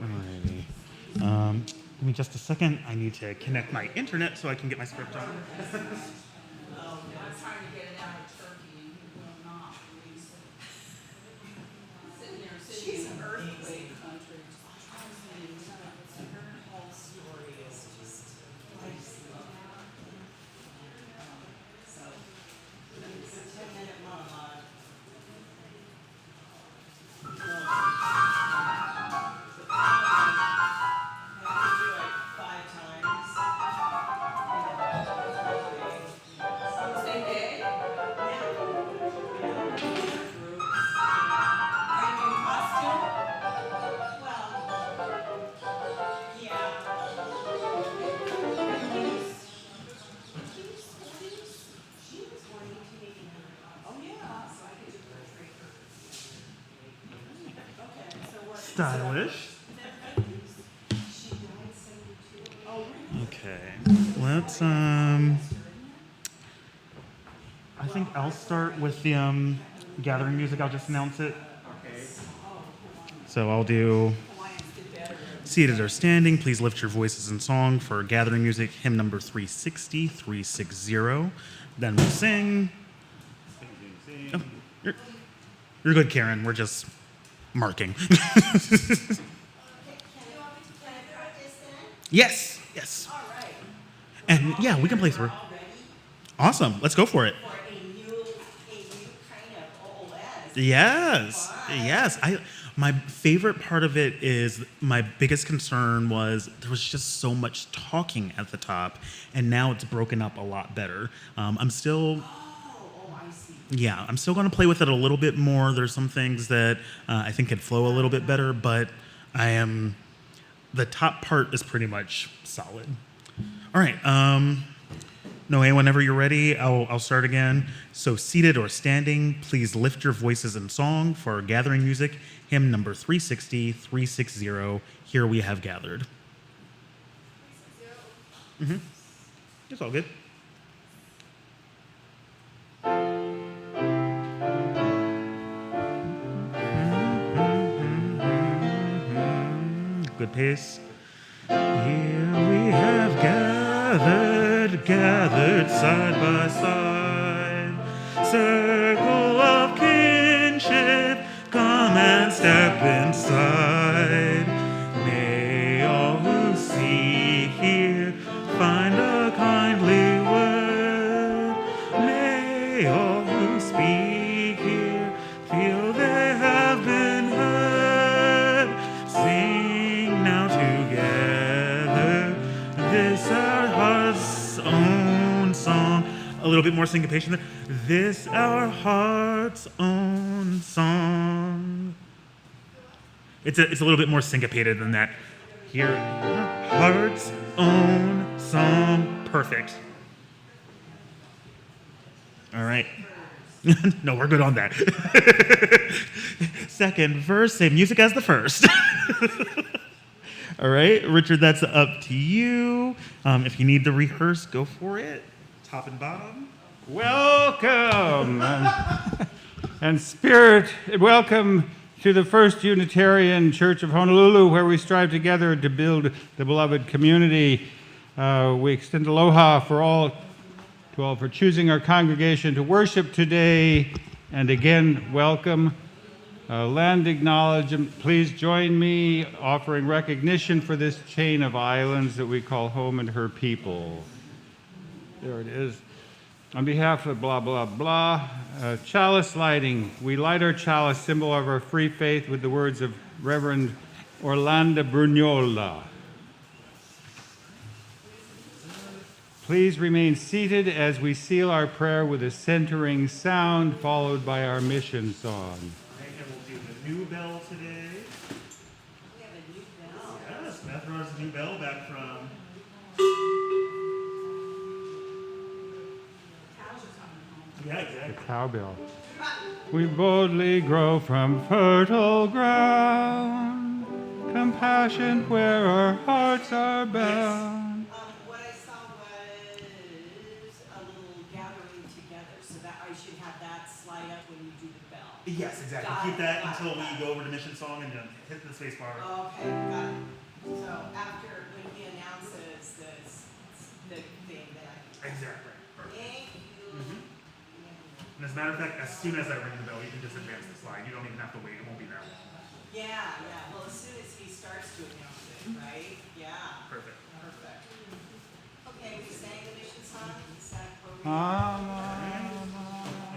Alrighty. Give me just a second. I need to connect my internet so I can get my script on. She's an earthquake country. Her whole story is just so it's a 10-minute monologue. Stylish. Okay. Let's I think I'll start with the gathering music. I'll just announce it. Okay. So I'll do seated or standing. Please lift your voices in song for gathering music, hymn number 360, 360. Then we'll sing. Oh, you're good, Karen. We're just marking. Yes, yes. All right. And yeah, we can play through. Awesome. Let's go for it. For a new kind of OS. Yes. Yes. My favorite part of it is my biggest concern was there was just so much talking at the top, and now it's broken up a lot better. I'm still I see. Yeah, I'm still going to play with it a little bit more. There's some things that I think could flow a little bit better, but the top part is pretty much solid. All right. Noe, whenever you're ready, I'll start again. So seated or standing, please lift your voices in song for our gathering music, hymn number 360, 360, Here We Have Gathered. It's all good. Good pace. Here we have gathered side by side. Circle of kinship, come and step inside. May all who see here find a kindly word. May all who speak here feel they have been heard. Sing now together this our heart's own song. A little bit more syncopation there. This our heart's own song. It's a little bit more syncopated than that. Here, our heart's own song. Perfect. All right. No, we're good on that. Second verse, same music as the first. All right, Richard, that's up to you. If you need to rehearse, go for it. Top and bottom. Welcome and spirit, welcome to the First Unitarian Church of Honolulu, where we strive together to build the beloved community. We extend aloha for all to all for choosing our congregation to worship today. And again, welcome. Land acknowledgement, please join me offering recognition for this chain of islands that we call home and her people. There it is. On behalf of blah, blah, blah, chalice lighting. We light our chalice, symbol of our free faith, with the words of Reverend Orlando Brugnola. Please remain seated as we seal our prayer with a centering sound, followed by our mission song. And we'll do the new bell today. We have a new bell. Yes, Beth brought us a new bell back from. Yeah, exactly. The cowbell. We boldly grow from fertile ground, compassion where our hearts are bound. What I saw was a little gathering together, so that I should have that slide up when you do the bell. Yes, exactly. Got Keep it, that got until it, we got go over to mission song and hit the space bar. Okay, got it. So after, when he announces this, the thing that Exactly. Perfect. thank you. And as a matter of fact, as soon as I ring the bell, you can just advance the slide. You don't even have to wait. It won't be that long. Yeah, yeah, well, as soon as he starts to announce it, right? Yeah, Perfect. perfect. Okay, we sang the mission song, is that appropriate?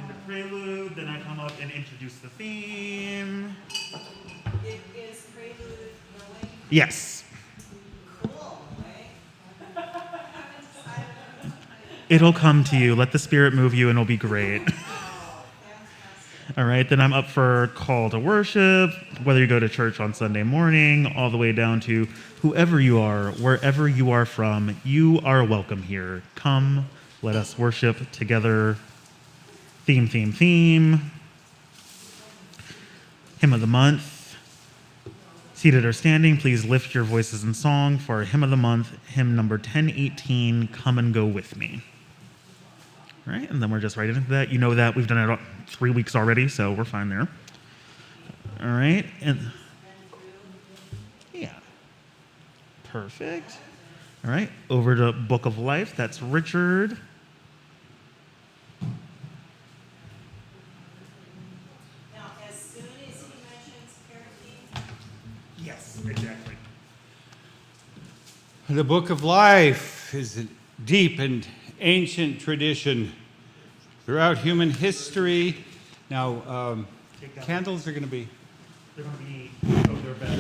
In the prelude, then I come up and introduce the theme. It is prelude knowing. Yes. Cool, right? Haven't decided on it. It'll come to you. Let the Spirit move you and it'll be great. Oh, fantastic. All right, then I'm up for call to worship, whether you go to church on Sunday morning, all the way down to whoever you are, wherever you are from, you are welcome here. Come, let us worship together. Theme, theme, theme. Hymn of the month. Seated or standing, please lift your voices in song for our hymn of the month, hymn number 1018, Come and Go With Me. All right, and then we're just right into that. You know that we've done it 3 weeks already, so we're fine there. All right, and yeah, perfect. All right, over to Book of Life. That's Richard. Now, as soon as he mentions parenting, Yes, exactly. The Book of Life is a deep and ancient tradition throughout human history. Now, candles are going to be. They're going to be, they're back.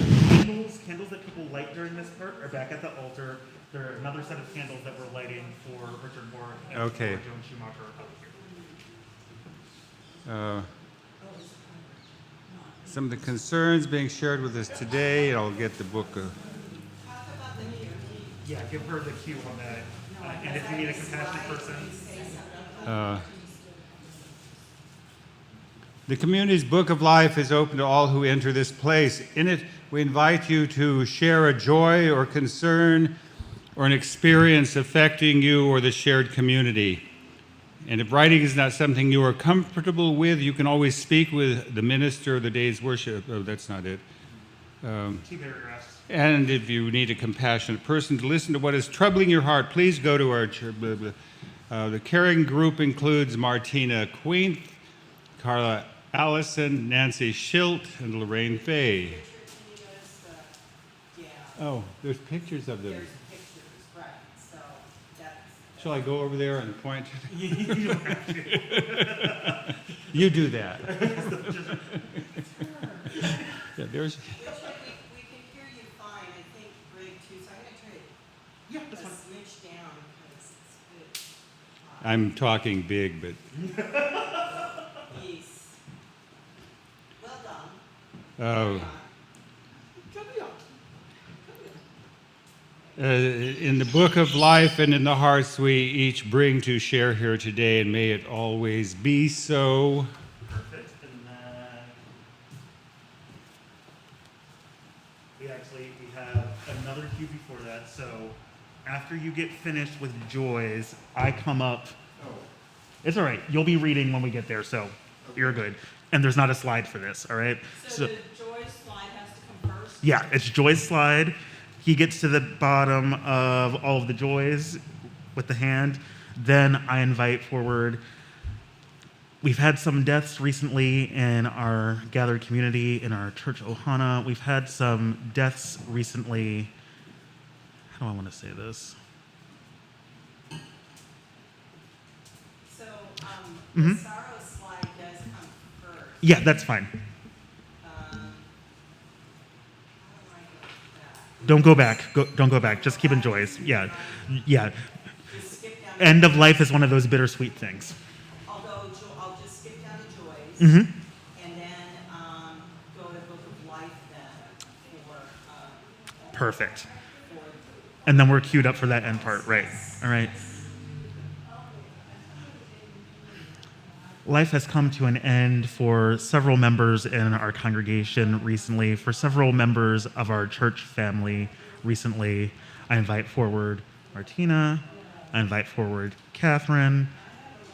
Candles that people light during this part are back at the altar. There are another set of candles that we're lighting for Richard Bork and Okay. for Joan Schumacher up here. Some of the concerns being shared with us today. I'll get the book. talk about the new. Yeah, give her the cue on that. And if you need a compassionate person, The community's Book of Life is open to all who enter this place. In it, we invite you to share a joy or concern or an experience affecting you or the shared community. And if writing is not something you are comfortable with, you can always speak with the minister of the day's worship. Oh, that's not it. two paragraphs. And if you need a compassionate person to listen to what is troubling your heart, please go to our church. The caring group includes Martina Queen, Carla Allison, Nancy Schilt, and Lorraine Fay. Richard, can you notice the, yeah, Oh, there's pictures of them. there's pictures, right, so that's. Shall I go over there and point? You don't have to. You do that. Yeah, there's. Richard, we can hear you fine, I think Greg too, so I'm gonna turn it Yeah, a that's fine. smidge down because it's good. I'm talking big, but Yes. Well done. oh. In the Book of Life and in the hearts we each bring to share here today, and may it always be so. Perfect. And then we have another cue before that. So after you get finished with joys, I come up. It's all right. You'll be reading when we get there, so you're good. And there's not a slide for this, all right? So the joy slide has to come first? Yeah, it's Joy's slide. He gets to the bottom of all of the joys with the hand. Then I invite forward. We've had some deaths recently in our gathered community, in our church Ohana. We've had some deaths recently. How do I want to say this? So, the sorrow slide does come first. Yeah, that's fine. How do I go with that? Don't go back. Don't go back. Just keep enjoys. Yeah. Just skip down. End of life is one of those bittersweet things. I'll just skip down to joys. Mm-hmm. And then, go to Book of Life then for, Perfect. for And then we're queued up for that end part, right? All right. Life has come to an end for several members in our congregation recently, for several members of our church family recently. I invite forward Martina. I invite forward Catherine.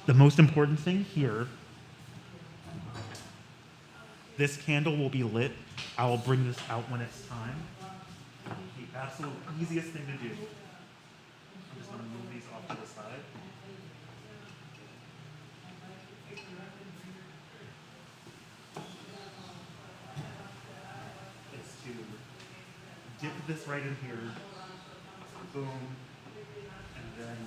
The most important thing here, this candle will be lit. I will bring this out when it's time. The absolute easiest thing to do. I'm just going to move these off to the side. Is to dip this right in here. Boom. And then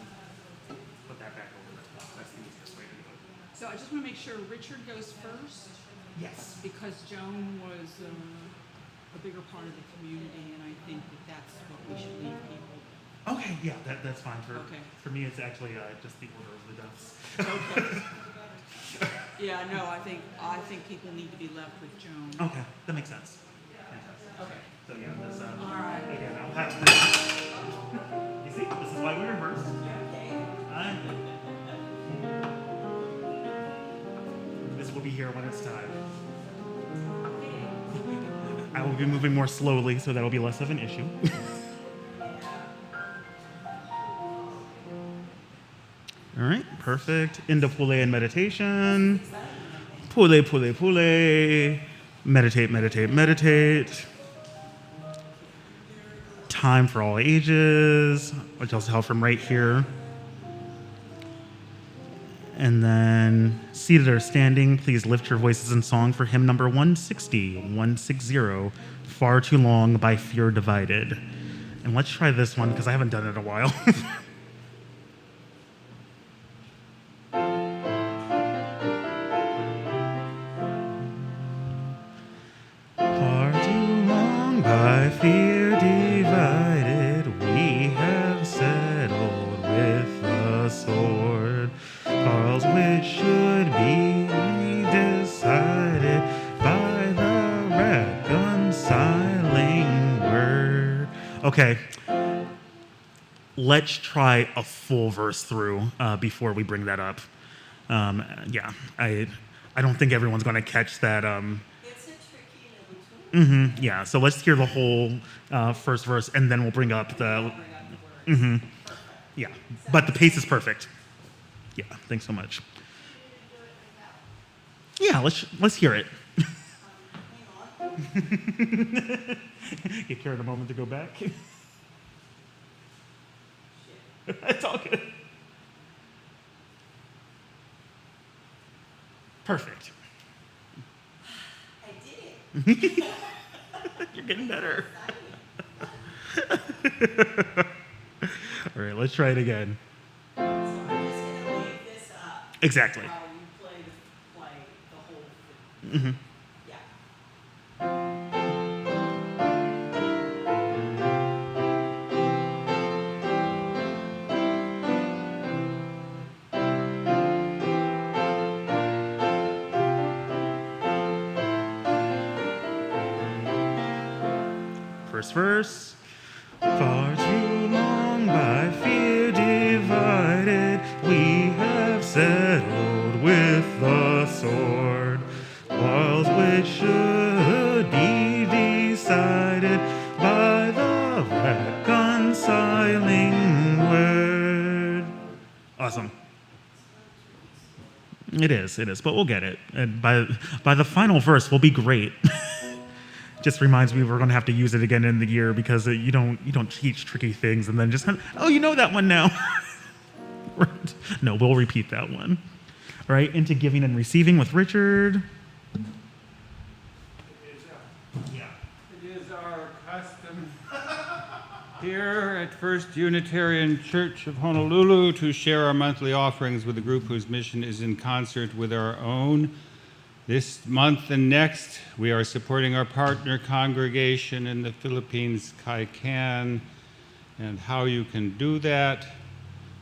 put that back over the top. That's the easiest way to do it. So I just want to make sure Richard goes first, Yes. because Joan was a bigger part of the community, and I think that that's what we should leave people. Okay, yeah, that's fine. Okay. For me, it's actually just the order of the deaths. Okay. Yeah, no, I think people need to be left with Joan. Okay, that makes sense. Fantastic. Okay. So yeah, this, All right. again, I'll have this. You see, this is why we rehearsed. This will be here when it's time. I will be moving more slowly, so that'll be less of an issue. All right, perfect. Into pule and meditation. Pule, pule, pule. Meditate, meditate, meditate. Time for all ages, which I'll tell from right here. And then, seated or standing, please lift your voices in song for hymn number 160, Far Too Long by Fear Divided. And let's try this one, because I haven't done it in a while. Far too long by fear divided, we have settled with the sword. Quarrels which should be decided by the reconciling word. Okay, let's try a full verse through before we bring that up. Yeah, I don't think everyone's going to catch that. It's a tricky in between. Yeah, so let's hear the whole first verse, and then we'll bring up the. Yeah, but the pace is perfect. Yeah, thanks so much. Yeah, let's hear it. Hang on. You care in a moment to go back? It's all good. Perfect. I did it. You're getting better. All right, let's try it again. So I'm just gonna leave this up. Exactly. While you play the whole thing. Yeah. First verse. Far too long by fear divided, we have settled with the sword. Quarrels which should be decided by the reconciling word. Awesome. It is, but we'll get it. And by the final verse, we'll be great. Just reminds me we're going to have to use it again in the year, because you don't teach tricky things and then just, oh, you know that one now. No, we'll repeat that one. All right, into giving and receiving with Richard. It is our custom here at First Unitarian Church of Honolulu to share our monthly offerings with a group whose mission is in concert with our own. This month and next, we are supporting our partner congregation in the Philippines, Kaikan, and how you can do that.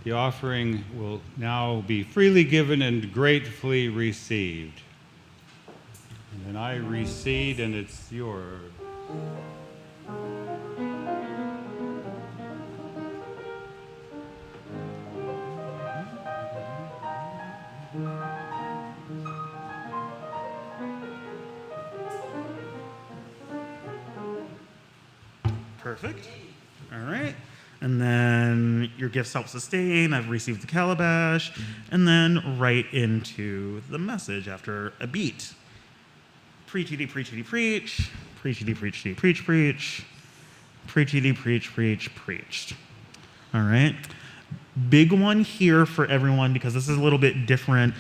The offering will now be freely given and gratefully received. And then I recede, and it's yours. Perfect. All right. And then your gift self-sustain. I've received the calabash. And then right into the message after a beat. Preachity, preachity, preach. Preachity, preachity, preach, preach. Preachity, preach, preach, preached. All right. Big one here for everyone because this is a little bit different.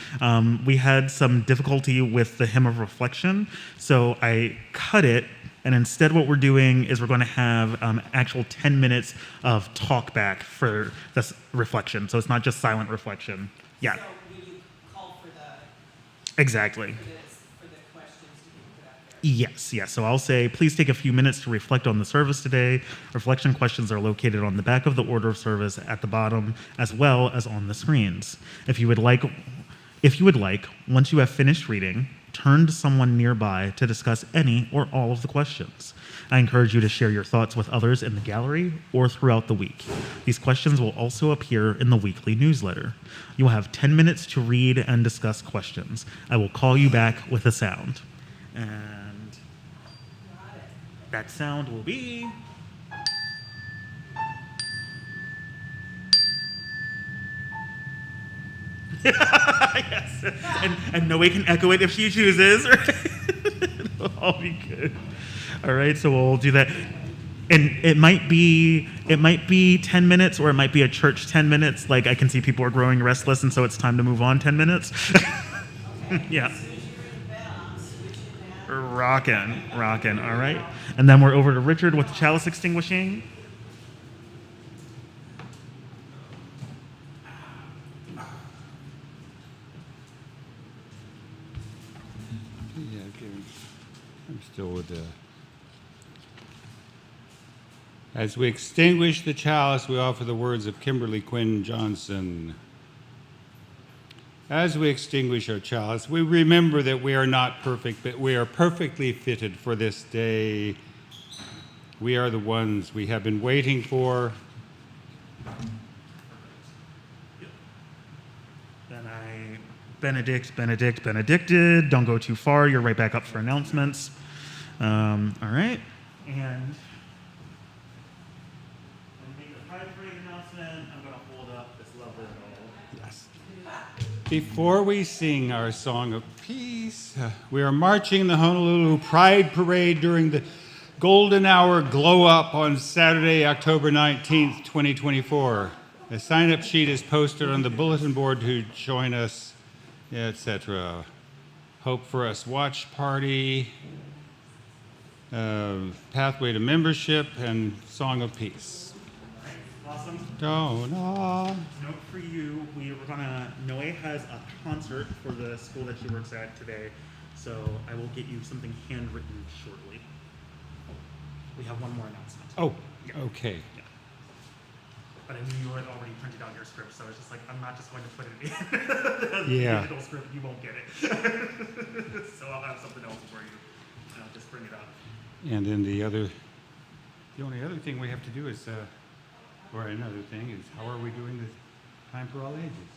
We had some difficulty with the hymn of reflection, so I cut it, and instead what we're doing is we're going to have actual 10 minutes of talk back for this reflection, so it's not just silent reflection. Yeah, So will you call for the, exactly. for the questions to be put up there? Yes. So I'll say, please take a few minutes to reflect on the service today. Reflection questions are located on the back of the order of service at the bottom, as well as on the screens. If you would like, once you have finished reading, turn to someone nearby to discuss any or all of the questions. I encourage you to share your thoughts with others in the gallery or throughout the week. These questions will also appear in the weekly newsletter. You will have 10 minutes to read and discuss questions. I will call you back with a sound. And that sound will be... Yes. And Noe can echo it if she chooses. It'll all be good. All right, so we'll do that. And it might be 10 minutes, or it might be a church 10 minutes. Like, I can see people are growing restless, and so it's time to move on 10 minutes. Yeah. As soon as you ring the bell, I'm switching that. Rockin'. All right. And then we're over to Richard with the chalice extinguishing. Yeah, I'm still with the... As we extinguish the chalice, we offer the words of Kimberly Quinn Johnson. As we extinguish our chalice, we remember that we are not perfect, but we are perfectly fitted for this day. We are the ones we have been waiting for. Then I benedicted. Don't go too far. You're right back up for announcements. All right. And make a pride parade announcement. I'm going to hold up this lovely bowl. Yes. Before we sing our song of peace, we are marching the Honolulu Pride Parade during the Golden Hour Glow Up on Saturday, October 19th, 2024. The sign-up sheet is posted on the bulletin board to join us, etc. Hope for Us watch party, pathway to membership, and song of peace. Awesome. Note for you, Noe has a concert for the school that she works at today, so I will get you something handwritten shortly. We have one more announcement. Oh, Yeah. okay. Yeah. But I knew you had already printed out your script, so I was just like, I'm not just going to put it in. The Yeah. digital script, you won't get it. So I'll have something else for you. And I'll just bring it up. And then the only other thing we have to do is, or another thing is, how are we doing the time for all ages?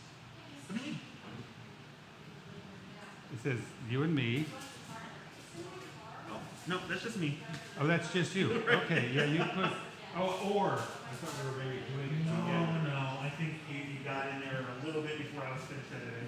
It says you and me. Oh, no, that's just me. Oh, that's just you. Okay, yeah, you put. Oh, or I thought we were maybe doing it together. No, I think you got in there a little bit before I was finished editing.